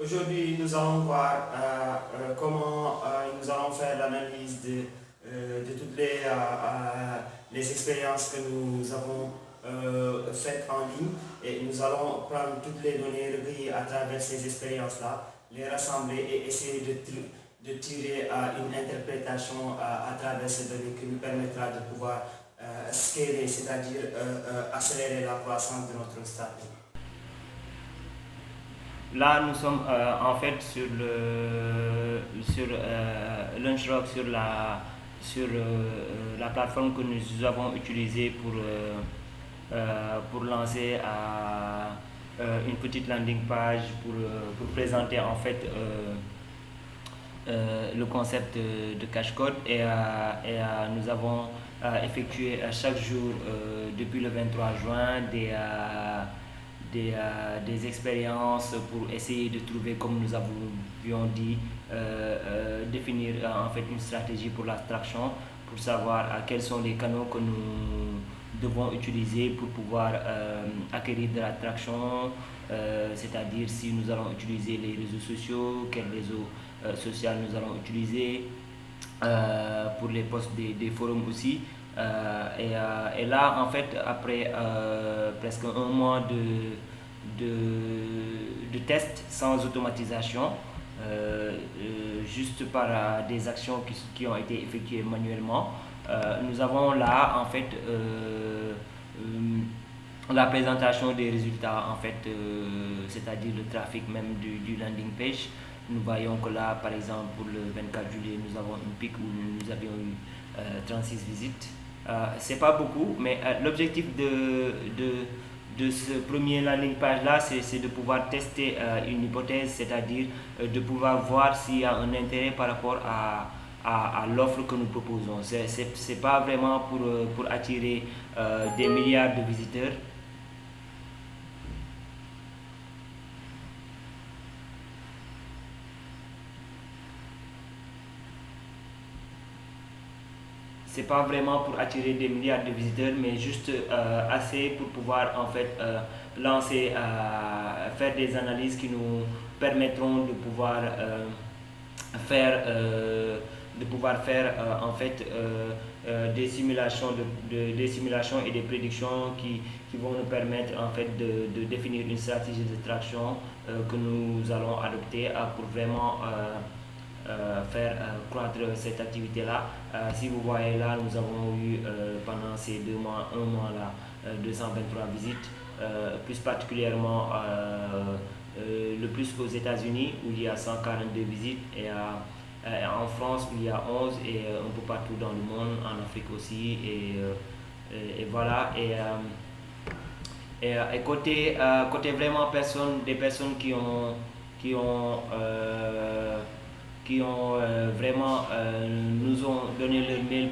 Aujourd'hui, nous allons voir comment nous allons faire l'analyse de toutes les expériences que nous avons faites en ligne et nous allons prendre toutes les données recueillies à travers ces expériences-là, les rassembler et essayer de tirer une interprétation à travers ces données qui nous permettra de pouvoir scaler, c'est-à-dire accélérer la croissance de notre startup. Là, nous sommes en fait sur LaunchRock, sur la plateforme que nous avons utilisée pour lancer une petite landing page pour présenter en fait le concept de cash code nous avons effectué chaque jour depuis le 23 juin des expériences pour essayer de trouver, comme nous avions dit, définir en fait une stratégie pour l'attraction, pour savoir quels sont les canaux que nous devons utiliser pour pouvoir acquérir de l'attraction, c'est-à-dire si nous allons utiliser les réseaux sociaux, quels réseaux sociaux nous allons utiliser, pour les posts des forums aussi. Et là, en fait, après presque un mois de tests sans automatisation, juste par des actions qui ont été effectuées manuellement, nous avons là, en fait, la présentation des résultats, en fait, c'est-à-dire le trafic même du landing page. Nous voyons que là, par exemple, pour le 24 juillet, nous avons une pic où nous avions eu 36 visites. C'est pas beaucoup, mais l'objectif de ce premier landing page là, c'est de pouvoir tester une hypothèse, c'est-à-dire de pouvoir voir s'il y a un intérêt par rapport à l'offre que nous proposons. C'est pas vraiment pour attirer des milliards de visiteurs. C'est pas vraiment pour attirer des milliards de visiteurs, mais juste assez pour pouvoir en fait lancer, faire des analyses qui nous permettront faire, de pouvoir faire en fait des simulations, des simulations et des prédictions qui vont nous permettre en fait de définir une stratégie de traction que nous allons adopter pour vraiment faire croître cette activité-là. Si vous voyez là, nous avons eu pendant ces 2 mois, un mois là, 223 visites, plus particulièrement le plus aux États-Unis où il y a 142 visites en France où il y a 11 et un peu partout dans le monde, en Afrique aussi. Et voilà. Et côté vraiment des personnes qui ont vraiment nous ont donné leur mail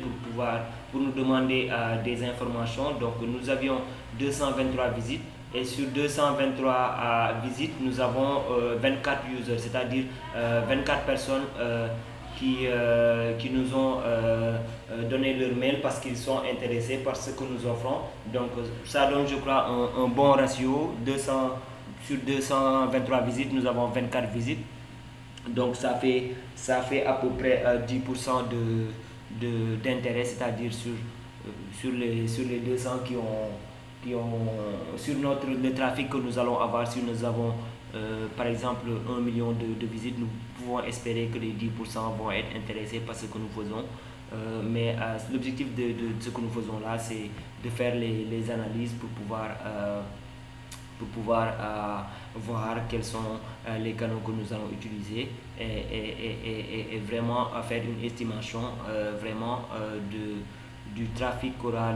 pour nous demander des informations. Donc nous avions 223 visites et sur 223 visites, nous avons 24 users, c'est-à-dire 24 personnes qui nous ont donné leur mail parce qu'ils sont intéressés par ce que nous offrons. Donc ça donne, je crois, un bon ratio. Sur 223 visites, nous avons 24 visites. Donc ça fait à peu près 10% d'intérêt, c'est-à-dire sur les 200 qui ont sur le trafic que nous allons avoir. Si nous avons par exemple 1 million de visites, nous pouvons espérer que les 10% vont être intéressés par ce que nous faisons. Mais l'objectif de ce que nous faisons là, c'est de faire les analyses pour pouvoir voir quels sont les canaux que nous allons utiliser et vraiment faire une estimation vraiment du trafic qu'aura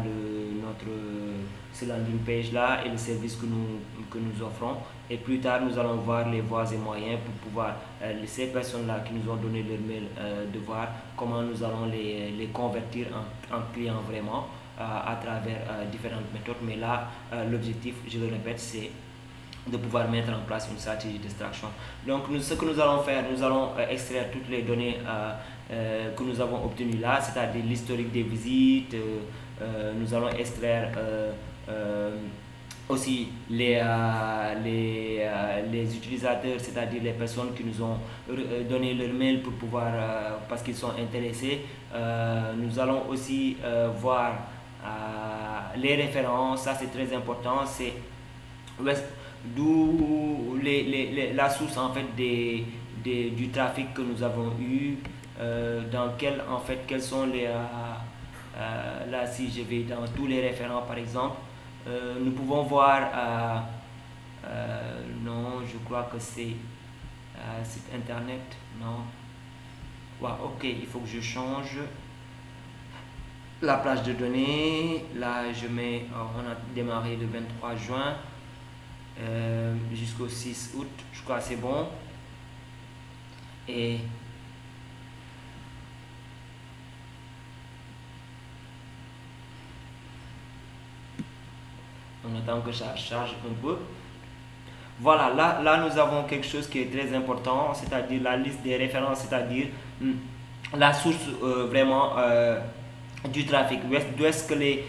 ce landing page là et le service que nous offrons. Et plus tard, nous allons voir les voies et moyens pour pouvoir, ces personnes là qui nous ont donné leur mail, de voir comment nous allons les convertir en clients vraiment à travers différentes méthodes. Mais là, l'objectif, je le répète, c'est de pouvoir mettre en place une stratégie d'extraction. Donc ce que nous allons faire, nous allons extraire toutes les données que nous avons obtenues là, c'est-à-dire l'historique des visites. Nous allons extraire aussi les utilisateurs, c'est-à-dire les personnes qui nous ont donné leur mail pour pouvoir, parce qu'ils sont intéressés. Nous allons aussi voir les références, ça c'est très important, c'est d'où la source en fait du trafic que nous avons eu, dans quel en fait quels sont là si je vais dans tous les référents par exemple, nous pouvons voir, non, je crois que c'est site internet, non. Ouais, ok, il faut que je change la plage de données. Là, je mets, on a démarré le 23 juin jusqu'au 6 août, je crois que c'est bon. Et on attend que ça charge un peu. Voilà, là nous avons quelque chose qui est très important, c'est-à-dire la liste des références, c'est-à-dire la source vraiment du trafic. D'où est-ce que les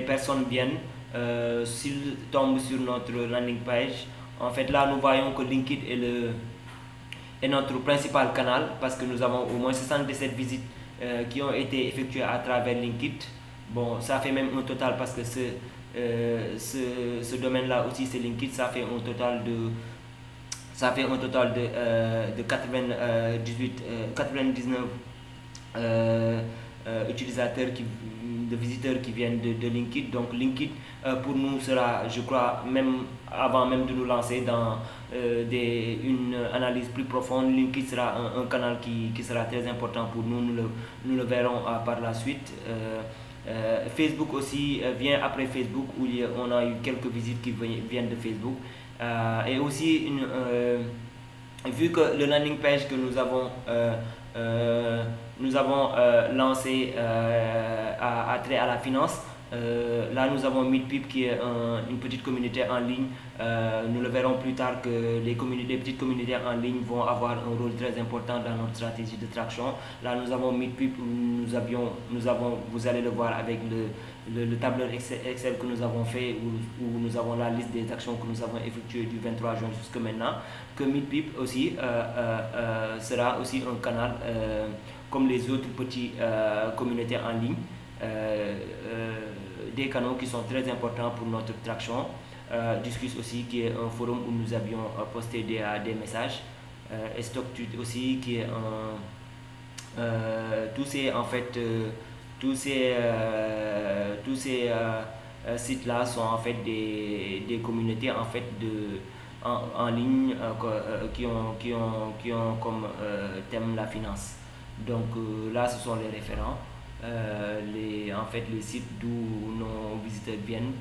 personnes viennent, s'ils tombent sur notre landing page. En fait, là nous voyons que LinkedIn est notre principal canal parce que nous avons au moins 77 visites qui ont été effectuées à travers LinkedIn. Bon, ça fait même un total parce que ce domaine-là aussi, c'est LinkedIn, ça fait un total de 99 utilisateurs, de visiteurs qui viennent de LinkedIn. Donc LinkedIn pour nous sera, je crois, même avant même de nous lancer dans une analyse plus profonde, LinkedIn sera un canal qui sera très important pour nous. Nous le verrons par la suite. Facebook aussi vient après Facebook, où on a eu quelques visites qui viennent de Facebook. Et aussi, vu que le landing page que nous avons lancé a trait à la finance, là nous avons Meetpeep qui est une petite communauté en ligne. Nous le verrons plus tard que les petites communautés en ligne vont avoir un rôle très important dans notre stratégie de traction. Là nous avons Meetpeep, où vous allez le voir avec le tableur Excel que nous avons fait, où nous avons la liste des actions que nous avons effectuées du 23 juin jusqu'à maintenant. Que Meetpeep aussi sera aussi un canal comme les autres petites communautés en ligne, des canaux qui sont très importants pour notre traction. Discus aussi, qui est un forum où nous avions posté des messages. StockTude aussi, qui est tous ces sites-là sont en fait des communautés en fait en ligne, qui ont comme thème la finance. Donc là, ce sont les référents, en fait les sites d'où nos visiteurs viennent.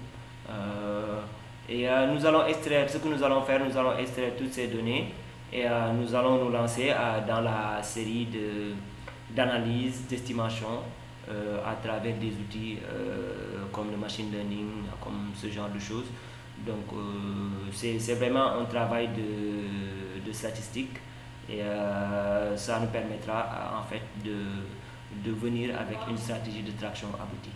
Et nous allons extraire, ce que nous allons faire, nous allons extraire toutes ces données et nous allons nous lancer dans la série d'analyse, d'estimation à travers des outils comme le machine learning, comme ce genre de choses. Donc c'est vraiment un travail de statistique, et ça nous permettra en fait de venir avec une stratégie de traction aboutie.